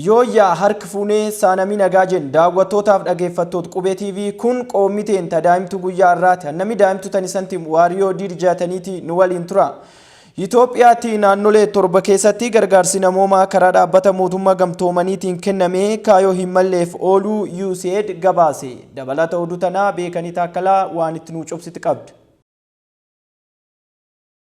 Yooyyaa harka fuunee saanamii nagaa jenna daawwattootaaf dhaggeeffattoota qubee TV kun qoomiteen tadaa'imtu guyyaa irraati. Namni daa'imtu tanisanti waariyoo diidjaataniiti nu waliin tura. Itoophiyaatti naannolee torba keessatti gargaarsi namoomaa karaa dhaabbata mootummaa gamtoomaniitiin kennamee kaayoo hin malleef ooluu USAID gabaase. Dabalata oduu tanaa beekanii taakkalaa waan itti nuu cobsiti qabdi.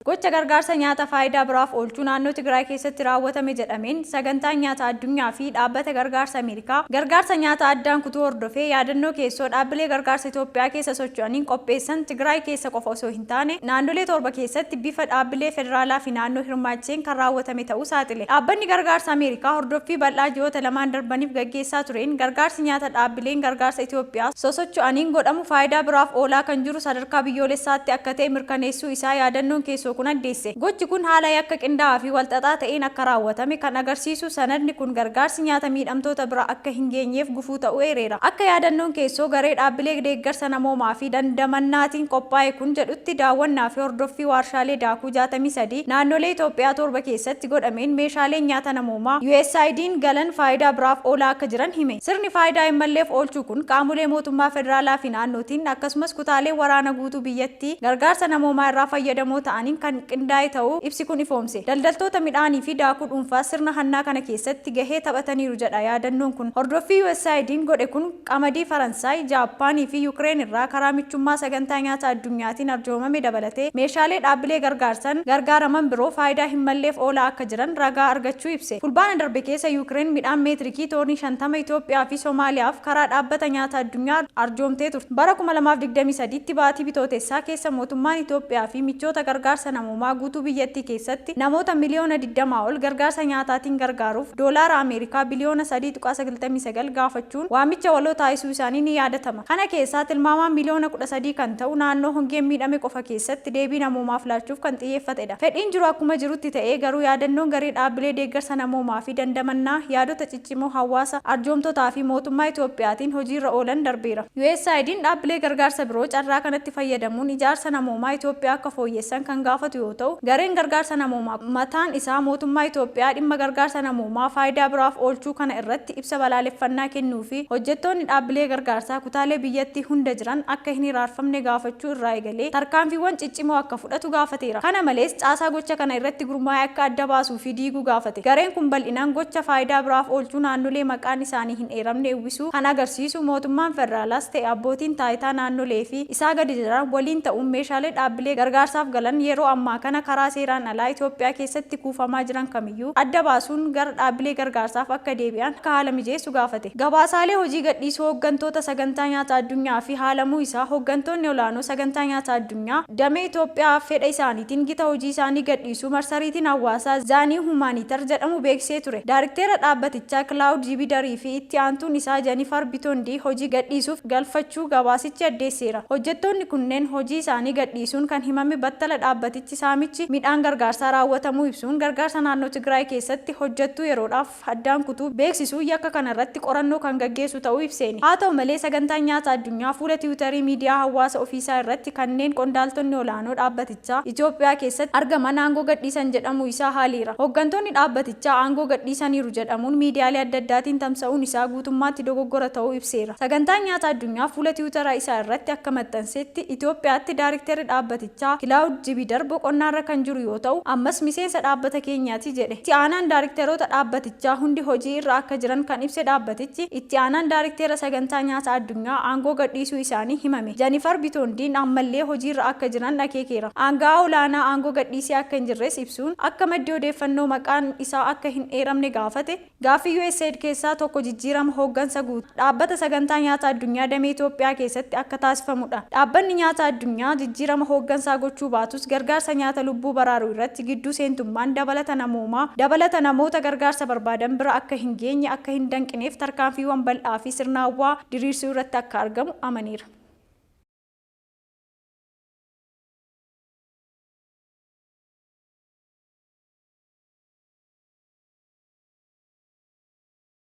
Gocha gargaarsa nyaata faayidaa biraaf oolchuu naannoo Tigraay keessatti raawwatame jedhameen sagantaan nyaata addunyaa fi dhaabbata gargaarsa Ameerikaa gargaarsa nyaata addaan kutuu hordofee yaadannoo keessoo dhaabbilee gargaarsa Itoophiyaa keessa socho'aniin qopheessan Tigraay keessa qofa osoo hin taane naannolee torba keessatti bifa dhaabbilee federaalaa fi naannoo hirmaacheen kan raawwatame ta'uu saaxile. Dhaabbanni gargaarsa Ameerikaa hordoffii bal'aa ji'oota lamaan darbaniif gaggeessaa tureen gargaarsi nyaata dhaabbileen gargaarsa Itoophiyaa sosocho'aniin godhamu faayidaa biraaf oolaa kan jiru sadarkaa biyyoolessaatti akka ta'e mirkaneessuu isaa yaadannoon keessoo kun addeesse. Gochi kun haala yakka qindaa'aa fi walxaxaa ta'een akka raawwatame kan agarsiisu sanadni kun gargaarsi nyaata miidhamtoota bira akka hin geenyeef gufuu ta'uu eereera. Akka yaadannoon keessoo garee dhaabbilee deeggarsa namoomaa fi dandamannaatiin qophaa'e kun jedhutti daawwannaa fi hordoffii waarshaalee daakuu 63 naannolee Itoophiyaa torba keessatti godhameen meeshaaleen nyaata namoomaa USAID'n galan faayidaa biraaf oolaa akka jiran hime. Sirni faayidaa hin malleef oolchuu kun qaamolee mootummaa federaalaa fi naannootiin akkasumas kutaalee waraana guutuu biyyattii gargaarsa namoomaa irraa fayyadamoo ta'aniin kan qindaa'e ta'uu ibsi kun ifoomse. Daldaltoota midhaanii fi daakuu dhuunfaa sirna hannaa kana keessatti gahee taphataniiru jedha yaadannoon kun. Hordoffii USAID'n godhe kun qamadii Faransaay, Jaappaanii fi Yuukireen irraa karaa michummaa sagantaa nyaata addunyaatiin arjoomame dabalatee meeshaalee dhaabbilee gargaarsan gargaaraman biroo faayidaa hin malleef oolaa akka jiran ragaa argachuu ibse. Fulbaana darbe keessa Yuukireen midhaan meetirikii toonii 50 Itoophiyaa fi Soomaaliyaaf karaa dhaabbata nyaata addunyaa arjoomtee turte. Bara 2023tti baatii bitootessaa keessa mootummaan Itoophiyaa fi michoota gargaarsa namoomaa guutuu biyyattii keessatti namoota miliyoona 20 ol gargaarsa nyaataatiin gargaaruuf doolaara Ameerikaa biliyoona 3.99 gaafachuun waamicha waloo taasisuu isaanii ni yaadatama. Kana keessaa tilmaamaan miliyoona 13 kan ta'u naannoo hongeen miidhame qofa keessatti deebii namoomaaf laachuuf kan xiyyeeffatedha. Fedhiin jiru akkuma jirutti ta'ee garuu yaadannoon garee dhaabbilee deeggarsa namoomaa fi dandamannaa yaadota ciccimoo hawaasa arjoomtotaa fi mootummaa Itoophiyaatiin hojiirra oolan darbeera. USAID'n dhaabbilee gargaarsa biroo carraa kanatti fayyadamuun ijaarsa namoomaa Itoophiyaa akka fooyyessan kan gaafatu yoo ta'u, gareen gargaarsa namoomaa mataan isaa mootummaa Itoophiyaa dhimma gargaarsa namoomaa faayidaa biraaf oolchuu kana irratti ibsa balaaleffannaa kennuu fi hojjettoonni dhaabbilee gargaarsaa kutaalee biyyattii hunda jiran akka hin hiraarfamne gaafachuu irraa eegalee tarkaanfiiwwan ciccimoo akka fudhatu gaafateera. Kana malees caasaa gocha kana irratti gurmaa'ee akka adda baasuu fi diiguu gaafate. Gareen kun bal'inaan gocha faayidaa biraaf oolchuu naannolee maqaan isaanii hin eeramne uwwisuu kan agarsiisu mootummaan federaalaas ta'e abbootiin taayitaa naannolee fi isaa gadi jiran waliin ta'uun meeshaalee dhaabbilee gargaarsaaf galan yeroo ammaa kana karaa seeraan alaa Itoophiyaa keessatti kuufamaa jiran kamiyyuu adda baasuun gara dhaabbilee gargaarsaaf akka deebi'an akka haala mijeessu gaafate. Gabaasaalee hojii gadhiisuu hooggantoota sagantaa nyaata addunyaa fi haalamuu isaa hooggantoonni olaanoo sagantaa nyaata addunyaa damee Itoophiyaa fedha isaaniitiin gita hojii isaanii gadhiisuu marsariitiin hawaasaa Zaanii Humaanitar jedhamu beeksisee ture. Daayirikteera dhaabbatichaa Kilaawud Jibidarii fi itti aantuun isaa Jennifer Bitondi hojii gadhiisuuf galfachuu gabaasichi addeesseera. Hojjettoonni kunneen hojii isaanii gadhiisuun kan himame battala dhaabbatichi saamichi midhaan gargaarsaa raawwatamuu ibsuun gargaarsa naannoo Tigraay keessatti hojjettuu yeroodhaaf addaan kutuu beeksisuu yakka kana irratti qorannoo kan gaggeessu ta'uu ibseeni. Haa ta'u malee sagantaan nyaata addunyaa fuula tiwiitarii miidiyaa hawaasa ofiisaa irratti kanneen qondaaltonni olaanoo dhaabbatichaa Itoophiyaa keessatti argaman aangoo gadhiisan jedhamu isaa haaliira. Hooggantoonni dhaabbatichaa aangoo gadhiisaniiru jedhamuun miidiyaalee adda addaatiin tamsa'uun isaa guutummaatti dogoggora ta'uu ibseera. Sagantaan nyaata addunyaa fuula tiwiitaraa isaa irratti akka maxxansetti Itoophiyaatti daayirikteerri dhaabbatichaa Kilaawud Jibidar boqonnaarra kan jiru yoo ta'u ammas miseensa dhaabbata keenyaati jedhe. Itti aanaan daayirikteerota dhaabbatichaa hundi hojii irra akka jiran kan ibse dhaabbatichi itti aanaan daayirikteera sagantaa nyaata addunyaa aangoo gadhiisuu isaanii himame. Jennifer Bitondiin ammallee hojii irra akka jiran akeekeera. Aangaa'aa olaanaa aangoo gadhiisee akka hin jirres ibsuun akka maddi odeeffannoo maqaan isaa akka hin eeramne gaafate. Gaaffii USAID keessaa tokko jijjiirama hooggansa guutuu dhaabbata sagantaa nyaata addunyaa damee Itoophiyaa keessatti akka taasifamudha. Dhaabbanni nyaata addunyaa jijjiirama hooggansaa gochuu baatus gargaarsa nyaata lubbuu baraaruu irratti gidduu seentummaan dabalata namoota gargaarsa barbaadan bira akka hin geenye akka hin danqineef tarkaanfiiwwan bal'aa fi sirnaawwaa diriirsuu irratti akka argamu amaniira.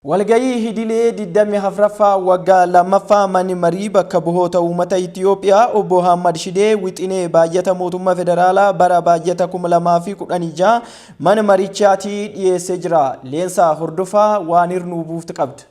Walgayii hidilee 24ffaa waggaa lammaffaa manni marii bakka bu'oota uummata Itiyoophiyaa obbo Ahmad Shidee wixinee baajata mootummaa federaalaa bara baajata 2016 mana marichaatii dhiyeessee jira. Leensaa hordofaa waan hirnuu buufti qabdi.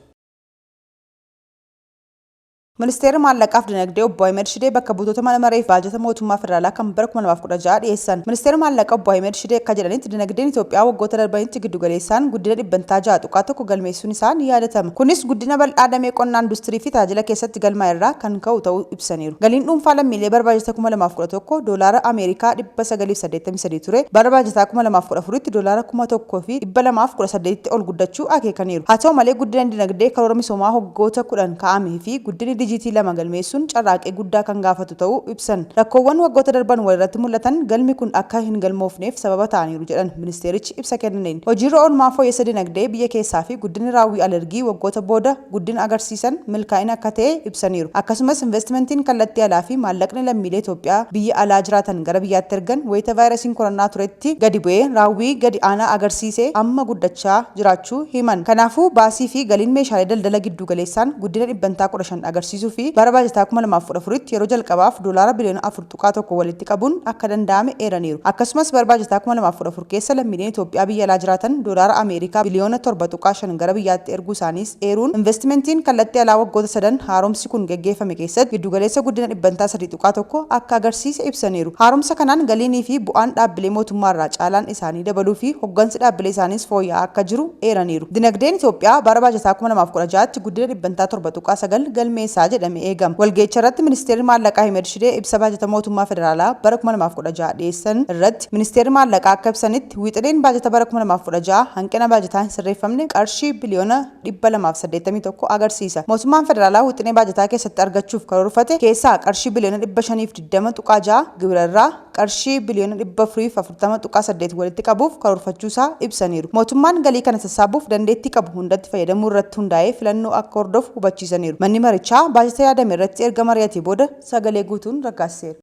Ministeerri maallaqaaf dinagdee obbo Ahmed Shidee bakka buutota mana mareef baajata mootummaa federaalaa kan bara 2016 dhiyeessan. Ministeerri maallaqaa obbo Ahmed Shidee akka jedhanitti dinagdeen Itoophiyaa waggoota darbanitti giddu galeessaan guddina dhibbantaa 6.1 galmeessuun isaa ni yaadatama. Kunis guddina bal'aa damee qonnaa industirii fi tajaajila keessatti galmaa irraa kan ka'u ta'uu ibsaniiru. Galiin dhuunfaa lammiilee bara baajata 2011 doolaara Ameerikaa 983 ture. Bara baajataa 2014 tti doolaara 1,218 ol guddachuu akeekaniiru. Haa ta'u malee guddina dinagdee karoora misoomaa waggoota 10 kaa'amee fi guddinni dijitii lama galmeessuun carraaqee guddaa kan gaafatu ta'uu ibsan. Rakkoowwan waggoota darban walirratti mul'atan galmi kun akka hin galmoofneef sababa ta'aniiru jedhan ministeerichi ibsa kennaniin. Hojiirra oolmaa fooyyessa dinagdee biyya keessaa fi guddinni raawwii alergii waggoota booda guddina agarsiisan milkaa'ina akka ta'e ibsaniiru. Akkasumas investimentiin kallattii alaa fi maallaqni lammiilee Itoophiyaa biyya alaa jiraatan gara biyyaatti ergan wayita vaayirasiin koronaa turetti gadi bu'ee raawwii gadi aanaa agarsiisee amma guddachaa jiraachuu himan. Kanaafuu baasii fi galiin meeshaalee daldala giddu galeessaan guddina dhibbantaa 15 agarsiisuu fi bara baajataa 2014 tti yeroo jalqabaaf doolaara biliyoona 4.1 walitti qabuun akka danda'ame eeraniiru. Akkasumas bara baajataa 2014 keessa lammiileen Itoophiyaa biyya alaa jiraatan doolaara Ameerikaa biliyoona 7.5 gara biyyaatti erguu isaaniis eeruun investimentiin kallattii alaa waggoota sadan haaromsi kun geggeeffame keessatti giddugaleessa guddina dhibbantaa 3.1 akka agarsiise ibsaniiru. Haaromsa kanaan galiinii fi bu'aan dhaabbilee mootummaa irraa caalaan isaanii dabaluu fi hoggansi dhaabbilee isaaniis fooyya'aa akka jiru eeraniiru. Dinagdeen Itoophiyaa bara baajataa 2016 tti guddina dhibbantaa 7.9 galmeessaa jedhame eegama. Walgeecha irratti ministeerri maallaqaa Ahmed Shidee ibsa baajata mootummaa federaalaa bara 2016 dhiyeessan irratti ministeerri maallaqaa akka ibsanitti wixineen baajata bara 2016 hanqina baajataa hin sirreeffamne qarshii biliyoona 281 agarsiisa. Mootummaan federaalaa wixinee baajataa keessatti argachuuf karoorfate keessaa qarshii biliyoona 520.6 gibira irraa qarshii biliyoona 440.8 walitti qabuuf karoorfachuusaa ibsaniiru. Mootummaan galii kana sassaabuuf dandeettii qabu hundatti fayyadamuu irratti hundaa'ee filannoo akka hordofu hubachiisaniiru. Manni marichaa baajata yaadame irratti erga mari'atee booda sagalee guutuun raggaasiseera.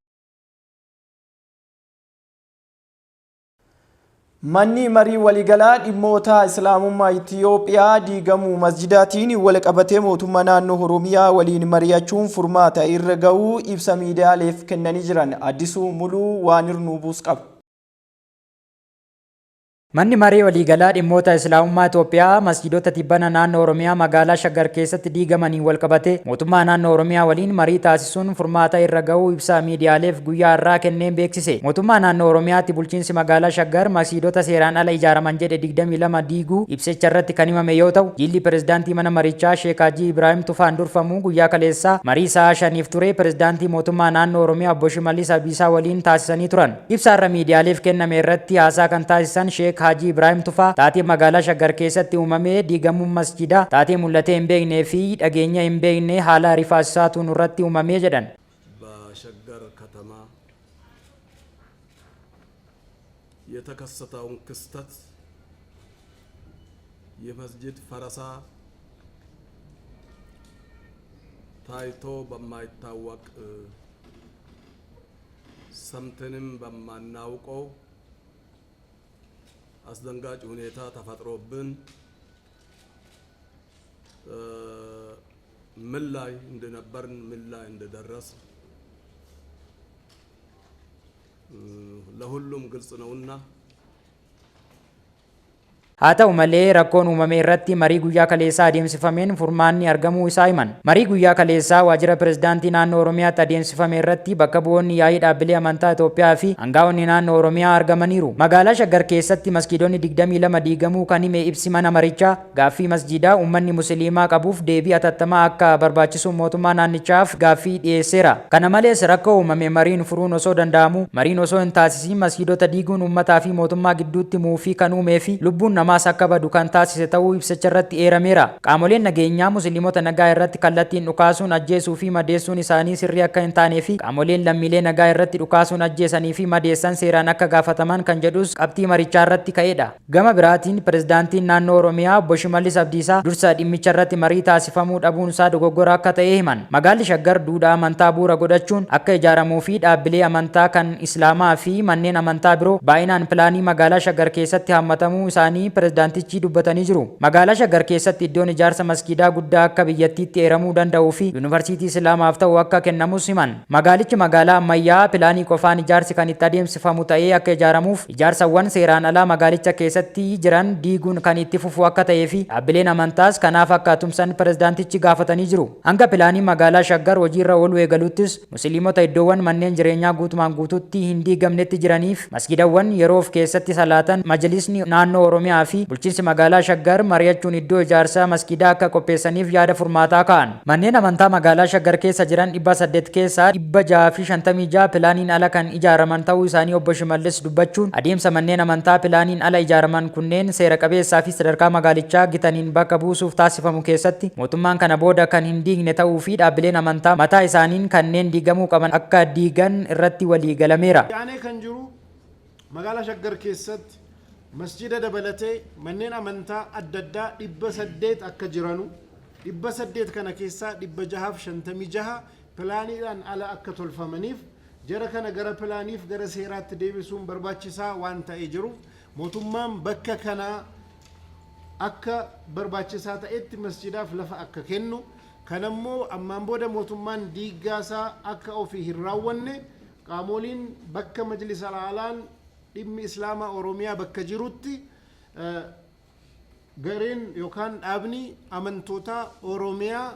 Manni marii waliigalaa dhimmoota Islaamummaa Itiyoophiyaa diigamuu masjidaatiin wal qabatee mootummaa naannoo Oromiyaa waliin mari'achuun furmaata irra ga'uu ibsa miidiyaaleef kennanii jiran. Addisuu Muluu waan hirnuu buus qaba. Manni marii waliigalaa dhimmoota Islaamummaa Itoophiyaa masjiidota tibbana naannoo Oromiyaa magaalaa Shaggar keessatti diigamanii wal qabate mootummaa naannoo Oromiyaa waliin marii taasisuun furmaata irra ga'uu ibsa miidiyaaleef guyyaa irraa kenneen beeksise. Mootummaa naannoo Oromiyaatti bulchiinsi magaalaa Shaggar masjiidota seeraan ala ijaaraman jedhe 22 diiguu ibsicha irratti kan himame yoo ta'u, jilli pirezidaantii mana marichaa Sheek Hajii Ibraahim Tufaan durfamu guyyaa kaleessaa marii sa'aa 5 ture pirezidaantii mootummaa naannoo Oromiyaa obbo Shimallis Abdiisaa waliin taasisanii turan. Ibsa irra miidiyaaleef kenname irratti haasaa kan taasisan Sheek Hajii Ibraahim Tufaa taatee magaalaa Shaggar keessatti uumamee diigamuun masjidaa taatee mul'atee hin beeknee fi dhageenya hin beeknee haala rifaasisaatu nurratti uumamee jedhan. በሸገር ከተማ የተከሰተውን ክስተት የመስጂድ ፈረሳ ታይቶ በማይታወቅ ሰምተንም በማናውቀው አስደንጋጭ ሁኔታ ተፈጥሮብን ምን ላይ እንደነበርን ምን ላይ እንደደረስ ለሁሉም ግልጽ ነውና haa ta'u malee rakkoon uumame irratti marii guyyaa kaleessaa adeemsifameen furmaanni argamuu isaa himan. Marii guyyaa kaleessaa waajjira pirezidaantii naannoo Oromiyaatti adeemsifame irratti bakka bu'oonni yaa'ii dhaabbilee amantaa Itoophiyaa fi aangaa'onni naannoo Oromiyaa argamaniiru. Magaalaa Shaggar keessatti masjiidonni 22 diigamuu kan hime ibsi mana marichaa gaaffii masjiidaa uummanni musliimaa qabuuf deebii atattamaa akka barbaachisu mootummaa naannichaaf gaaffii dhiyeesseera. Kana malees rakkoo uumame mariin furuun osoo danda'amu mariin osoo hin taasisiin masjiidota diiguun uummataa fi mootummaa gidduutti muufii kan uumee fi lubbuun namaa akka badu kan taasise ta'uu ibsicha irratti eerameera. Qaamoleen nageenyaa musliimota nagaa irratti kallattiin dhukaasuun ajjeesuu fi madeessuun isaanii sirrii akka hin taanee fi qaamoleen lammiilee nagaa irratti dhukaasuun ajjeesanii fi madeessan seeraan akka gaafataman kan jedhus qabxii marichaa irratti ka'edha. Gama biraatiin pirezidaantiin naannoo Oromiyaa obbo Shimallis Abdiisaa dursa dhimmicha irratti marii taasifamuu dhabuun isaa dogoggora akka ta'e himan. Magaalli Shaggar duudhaa amantaa bu'uura godhachuun akka ijaaramuu fi dhaabbilee amantaa kan Islaamaa fi manneen amantaa biroo baay'inaan pilaanii magaalaa Shaggar keessatti hammatamuu isaanii pirezidaantichi dubbatanii jiru. Magaalaa Shaggar keessatti iddoon ijaarsa maskiidaa guddaa akka biyyattiitti eeramuu danda'uu fi yuunivarsiitii Islaamaaf ta'u akka kennamus himan. Magaalichi magaalaa ammayyaa pilaanii qofaan ijaarsi kan itti adeemsifamu ta'ee akka ijaaramuuf ijaarsawwan seeraan alaa magaalicha keessatti jiran diiguun kan itti fufu akka ta'ee fi dhaabbileen amantaas kanaaf akka tumsan pirezidaantichi gaafatanii jiru. Hanga pilaanii magaalaa Shaggar hojiirra ooluu eegaluttis musliimota iddoowwan manneen jireenyaa guutumaan guutuutti hin diigamnetti jiraniif masgidawwan yeroof keessatti salaatan majlisni naannoo Oromiyaa fi bulchiinsi magaalaa Shaggar mari'achuun iddoo ijaarsaa masgidaa akka qopheessaniif yaada furmaataa ka'an. Manneen amantaa magaalaa Shaggar keessa jiran 800 keessaa 656 pilaaniin ala kan ijaaraman ta'uu isaanii obbo Shimallis dubbachuun adeemsa manneen amantaa pilaaniin ala ijaaraman kunneen seera qabeessaa fi sadarkaa magaalichaa gitaniin bakka buusuuf taasifamu keessatti mootummaan kana booda kan hin diigne ta'uu fi dhaabbileen amantaa mataa isaaniin kanneen diigamuu qaban akka diigan irratti walii galameera. Yaanee kan jiru magaalaa Shaggar keessatti masjida dabalatee manneen amantaa adda addaa 800 akka jiranu 800 kana keessaa 656 pilaaniidhaan ala akka tolfamaniif jara kana gara pilaaniif gara seeraatti deebisuun barbaachisaa waan ta'ee jiruuf mootummaan bakka kanaa akka barbaachisaa ta'etti masjidaaf lafa akka kennu kanammoo ammaan booda mootummaan diiggaasaa akka ofii hin raawwanne qaamoliin bakka majlisa alaalaan dhimmi islaamaa Oromiyaa bakka jirutti gareen yookaan dhaabni amantoota Oromiyaa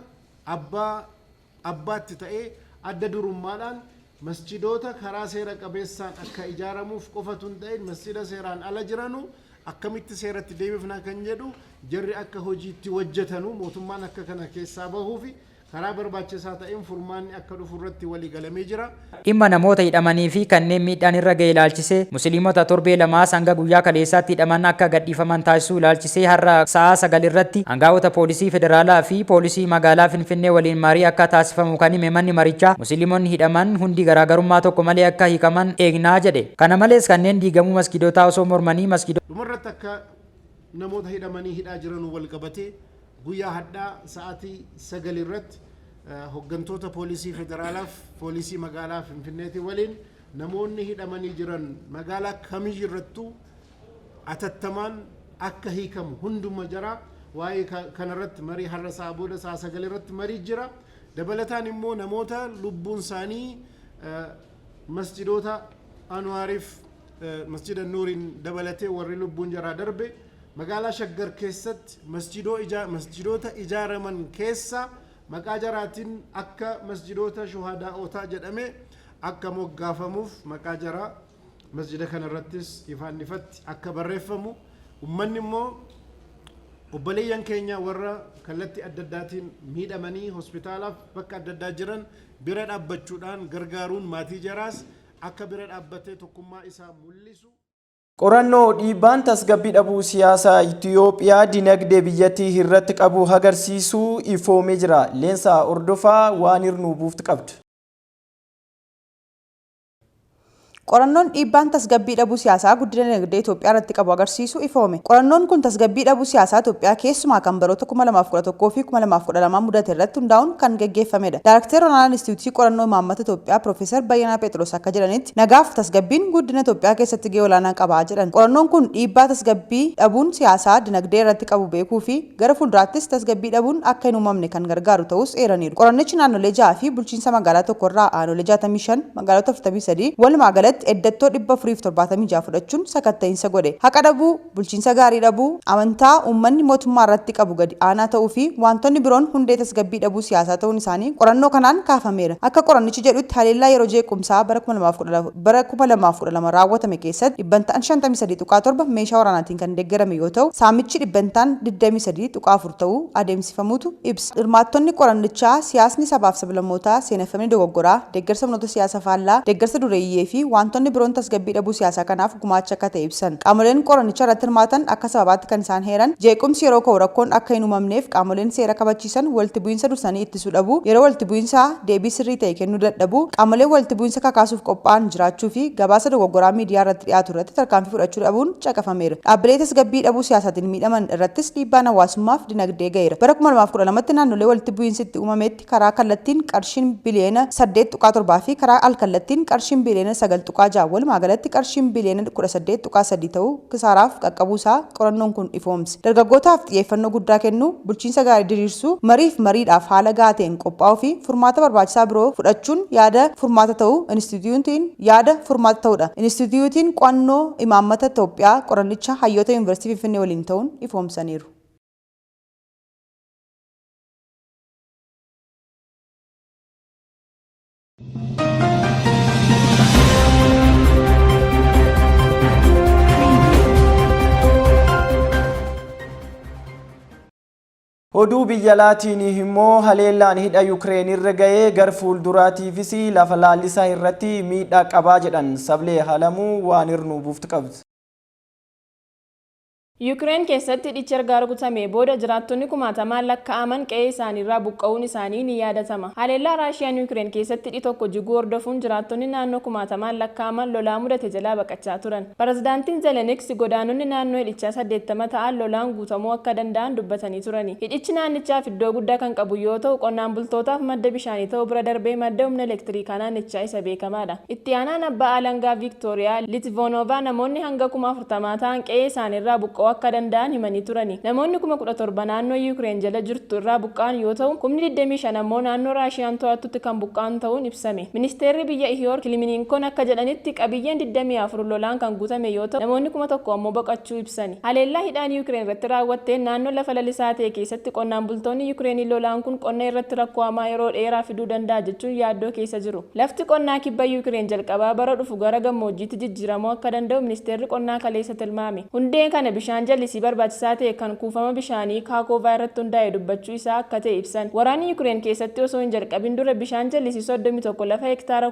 abbaatti ta'ee adda durummaadhaan masjidoota karaa seera qabeessaan akka ijaaramuuf qofatu hin ta'in masjida seeraan ala jiranu akkamitti seeratti deebifna kan jedhu jarri akka hojiitti hojjetanu mootummaan akka kana keessaa bahuu fi karaa barbaachisaa ta'een furmaanni akka dhufu irratti walii galamee jira. Dhimma namoota hidhamanii fi kanneen miidhaan irra ga'e ilaalchisee musliimota torbee lamaas hanga guyyaa kaleessaatti hidhaman akka gadhiifaman taasisuu ilaalchisee har'a sa'a 9 irratti aangaa'ota poolisii federaalaa fi poolisii magaalaa Finfinnee waliin marii akka taasifamu kan hime manni marichaa musliimonni hidhaman hundi garaagarummaa tokko malee akka hiikaman eegnaa jedhe. Kana malees kanneen diigamuu maskiidotaa osoo mormanii dhumarratti akka namoota hidhamanii hidhaa jiran wal qabatee guyyaa hadhaa sa'aatii 9 irratti hooggantoota poolisii federaalaaf poolisii magaalaa Finfinneetii waliin namoonni hidhamanii jiran magaalaa kamiyyirrattuu atattamaan akka hiikamu hunduma jira. Waa'ee kanarratti marii har'a sa'a booda sa'a 9 irratti marii jira. Dabalataan immoo namoota lubbuun isaanii masjidoota Anwaariif masjida Nuuriin dabalatee warri lubbuun jaraa darbe magaalaa Shaggar keessatti masjidoota ijaaraman keessa maqaa jaraatiin akka masjidoota shuhadaa'otaa jedhame akka moggaafamuuf maqaa jaraa masjida kanarrattis ifaan ifatti akka barreeffamu ummanni immoo obboleeyyan keenya warra kallattii adda addaatiin miidhamanii hospitaalaaf bakka adda addaa jiran bira dhaabbachuudhaan gargaaruun maatii jaraas akka bira dhaabbatee tokkummaa isaa mul'isu. Qorannoo dhiibbaan tasgabbii dhabuu siyaasaa Itiyoophiyaa dinagdee biyyattii irratti qabu agarsiisuu ifoomee jira. Leensaa Ordofaa waan hirnuu buufti qabdu. Qorannoon dhiibbaan tasgabbii dhabuu siyaasaa guddina dinagdee Itoophiyaa irratti qabu agarsiisu ifoome. Qorannoon kun tasgabbii dhabuu siyaasaa Itoophiyaa keessumaa kan baroota 2011 fi 2012 mudate irratti hundaa'uun kan gaggeeffamedha. Daayirikteerri olaanaan Instituutii Qorannoo Imaammata Itoophiyaa Piroofeesar Bayyanaa Phexros akka jedhanitti nagaaf tasgabbiin guddina Itoophiyaa keessatti gahee olaanaa qaba jedhan. Qorannoon kun dhiibbaa tasgabbii dhabuun siyaasaa dinagdee irratti qabu beekuu fi gara fuulduraattis tasgabbii dhabuun akka hin uumamne kan gargaaru ta'us eeraniiru. Qorannichi naannolee 6 fi bulchiinsa magaalaa tokkorraa aanolee 65 magaalota 43 walumaa galatti eddattoo 476 fudhachuun sakatta'insa godhe. Haqa dhabuu, bulchiinsa gaarii dhabuu, amantaa uummanni mootummaa irratti qabu gadi aanaa ta'uu fi wantoonni biroon hundee tasgabbii dhabuu siyaasaa ta'uun isaanii qorannoo kanaan kaafameera. Akka qorannichi jedhutti haleellaa yeroo jeequmsaa bara 2012 raawwatame keessatti 53.7 meeshaa waraanaatiin kan deeggarame yoo ta'u, saamichi 23.4 ta'uu adeemsifamuutu ibsa. Hirmaattonni qorannichaa siyaasni sabaaf sablammootaa seeneffamni dogoggoraa, deeggarsa humnoota siyaasaa faallaa, deeggarsa dureeyyii fi wantoonni biroon tasgabbii dhabuu siyaasaa kanaaf gumaacha akka ta'e ibsan. Qaamoleen qoranicha irratti hirmaatan akka sababaatti kan isaan heeran jeequmsi yeroo ka'u rakkoon akka hin uumamneef qaamoleen seera kabachiisan walitti bu'iinsa dursanii ittisuu dhabuu, yeroo walitti bu'iinsaa deebii sirrii ta'e kennuu dadhabuu, qaamoleen walitti bu'iinsa kakaasuuf qophaa'an jiraachuu fi gabaasa dogoggoraa miidiyaa irratti dhiyaatu irratti tarkaanfii fudhachuu dhabuun caqafameera. Dhaabbilee tasgabbii dhabuu siyaasaatiin miidhaman irrattis dhiibbaan hawaasummaaf dinagdee ga'eera. Bara 2012tti naannolee walitti bu'iinsi itti uumametti karaa kallattiin qarshiin biliyoona 8.7 fi karaa alkallattiin qarshiin biliyoona 9 tuqaa walumaa galatti qarshiin biliyoona 18.3 ta'uu kisaaraaf qaqqabuusaa qorannoon kun ifoomse. Dargaggootaaf xiyyeeffannoo guddaa kennu, bulchiinsa gaarii diriirsuu, mariidhaaf haala gaateen qophaa'uu fi furmaata barbaachisaa biroo fudhachuun yaada furmaata ta'uudha. Inistituutiin qo'annoo imaammata Itoophiyaa qorannicha hayyoota Yuunivarsiitii Finfinnee waliin ta'uun ifoomsaniiru. Oduu biyya laatiin immoo haleellaan hidha Yuukireen irra ga'ee gar fuulduraatiifis lafa laallisaa irratti miidhaa qabaa jedhan Sablee Halamuu waan hirnuu buuftu qabdi. Yuukireen keessatti hidhichi erga rukutamee booda jiraattonni kumaatamaan lakkaa'aman qe'ee isaaniirraa buqqa'uun isaanii ni yaadatama. Haleellaa Raashiyaan Yuukireen keessatti hidhi tokko jiguu hordofuun jiraattonni naannoo kumaatamaan lakkaa'aman lolaa mudate jalaa baqachaa turan. Pirezidaantiin Zeleniks godaanonni naannoo hidhichaa 80 ta'an lolaan guutamuu akka danda'an dubbatanii turani. Hidhichi naannichaaf iddoo guddaa kan qabu yoo ta'u qonnaan bultootaaf madda bishaanii ta'uu bira darbee madda humna elektirikaa naannichaa isa beekamaadha. Itti aanaan abbaa alangaa Viiktooriyaa Litvoonova namoonni hanga 40 ta'an qe'ee isaaniirraa buqqa'uu akka danda'an himanii turani. Namoonni 17,000 naannoo Yuukireen jala jirtu irraa buqqa'an yoo ta'u, 25,000 ammoo naannoo Raashiyaan to'attutti kan buqqa'an ta'uun ibsame. Ministeerri biyya Ihoor Kilimininkoon akka jedhanitti qabiyyeen 24 lolaan kan guutame yoo ta'u, namoonni 1,000 ammoo baqachuu ibsani. Haleellaa hidhaan Yuukireen irratti raawwatteen naannoo lafa lalisaa ta'e keessatti qonnaan bultoonni Yuukireen lolaan kun qonna irratti rakkoo hamaa yeroo dheeraa fiduu danda'a jechuun yaaddoo keessa jiru. Lafti qonnaa kibba Yuukireen jalqabaa bara dhufu gara gammoojjiitti jijjiiramuu akka danda'u ministeerri qonnaa kaleessa tilmaame. Hundeen kana bishaan jallisii barbaachisaa ta'e kan kuufama bishaanii Kaakoovaa irratti hundaa'e dubbachuu isaa akka ta'e ibsan. Waraanni Yuukireen keessatti osoo hin jalqabin dura bishaan jallisii 31 lafa hektaara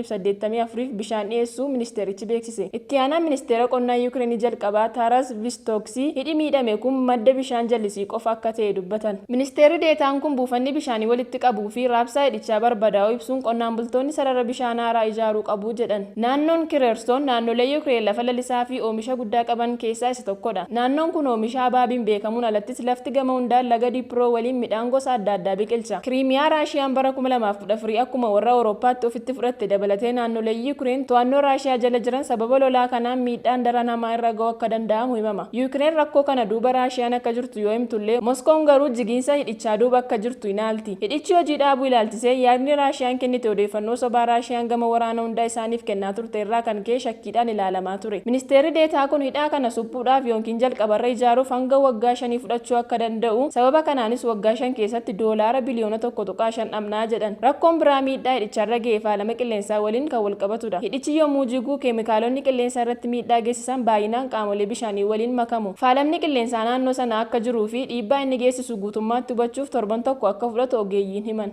584 bishaan dhiyeessuu ministeerichi beeksise. Itti aanaan ministeera qonnaa Yuukireen jalqabaa Taaras Vistooksii hidhi miidhame kun madda bishaan jallisii qofa akka ta'e dubbatan. Ministeerri deetaan kun buufanni bishaanii walitti qabuu fi raabsaa hidhichaa barbadaa'uu ibsuun qonnaan bultoonni sarara bishaan haaraa ijaaruu qabu jedhan. Naannoon Kireersoon naannolee Yuukireen lafa lalisaa fi oomisha guddaa qaban keessaa isa tokkodha. Naannoon kun oomisha abaabiin beekamuun alattis lafti gama hundaan laga Diiproo waliin midhaan gosa adda addaa biqilcha. Kiriimiyaa Raashiyaan bara 2014 akkuma warra Awuroopaatti ofitti fudhatte dabalatee naannolee Yuukireen to'annoo Raashiyaa jala jiran sababa lolaa kanaan miidhaan daran hamaa irra ga'uu akka danda'amu himama. Yuukireen rakkoo kana duuba Raashiyaan akka jirtu yoo himtullee Moskoon garuu jigiinsa hidhichaa duuba akka jirtu hinaalti. Hidhichi hojii dhaabuu ilaalchisee yaadni Raashiyaan kennite odeeffannoo sobaa Raashiyaan gama waraana hundaa isaaniif kennaa turte irraa kan ka'e shakkiidhaan ilaalamaa ture. Ministeerri deetaa kun hidhaa kana suphuudhaaf yookiin jalqabarra ijaaruuf hanga waggaa 5 fudhachuu akka danda'u sababa kanaanis waggaa 5 keessatti doolaara biliyoona 1.5 dhabnaa jedhan. Rakkoon biraa miidhaa hidhicharra ga'e faalama qilleensaa waliin kan wal qabatudha. Hidhichi yommuu jiguu keemikaalonni qilleensaa irratti miidhaa geessisan baay'inaan qaamolee bishaanii waliin makamu. Faalamni qilleensaa naannoo sanaa akka jiruu fi dhiibbaa inni geessisu guutummaatti hubachuuf torban tokko akka fudhatu ogeeyyiin himan.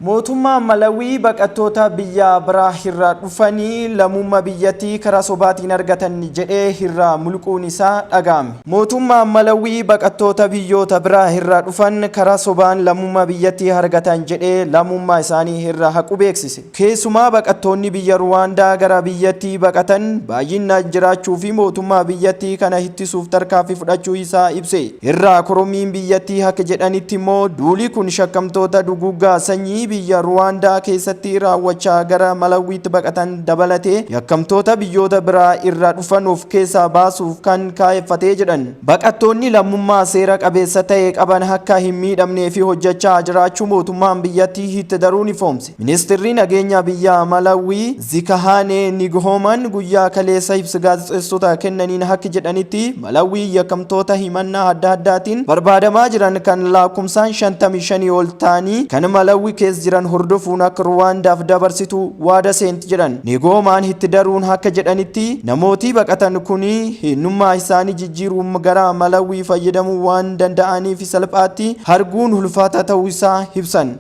Mootummaan Malawii baqattoota biyya biraa irraa dhufanii lammummaa biyyattii karaa sobaatiin argatan jedhee irraa mulquun isaa dhaga'ame. Mootummaan Malawii baqattoota biyyoota biraa irraa dhufan karaa sobaan lammummaa biyyattii argatan jedhee lammummaa isaanii irraa haqu beeksise. Keessumaa baqattoonni biyya Ruwaandaa gara biyyattii baqatan baay'inaan jiraachuu fi mootummaa biyyattii kana ittisuuf tarkaanfii fudhachuu isaa ibse. Irraa koromiin biyyattii akka jedhanitti immoo duuli kun shakkamtoota duguuggaa sanyii biyya Ruwaandaa keessatti raawwachaa gara Malawiitti baqatan dabalatee yakkamtoota biyyoota biraa irraa dhufan of keessaa baasuuf kan kaa'effatee jedhan. Baqattoonni lammummaa seera qabeessa ta'e qaban akka hin miidhamnee fi hojjechaa jiraachuu mootummaan biyyattii itti daruun ifoomse. Ministeerri nageenya biyya Malawii Zikahane Nighoman guyyaa kaleessa ibsa gaazexeessota kennaniin akka jedhanitti Malawii yakkamtoota himannaa adda addaatiin barbaadamaa jiran kan lakkoofsaan 55 ol ta'anii kan Malawii keessa jiran hordofuun akka Ruwaandaaf dabarsitu waada seenti jedhan. Nighoman itti daruun akka jedhanitti namooti baqatan kun eenyummaa isaanii jijjiiruun gara Malawii fayyadamuu waan danda'aniif salphaatti arguun ulfaataa ta'uu isaa ibsan.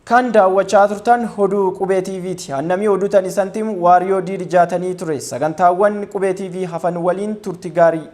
Kan daawwachaa turtan oduu Qubee TV'ti. Annamii oduu tan isantiin Waariyoo Diid jaatanii ture. Sagantaawwan Qubee TV hafan waliin turti gaarii.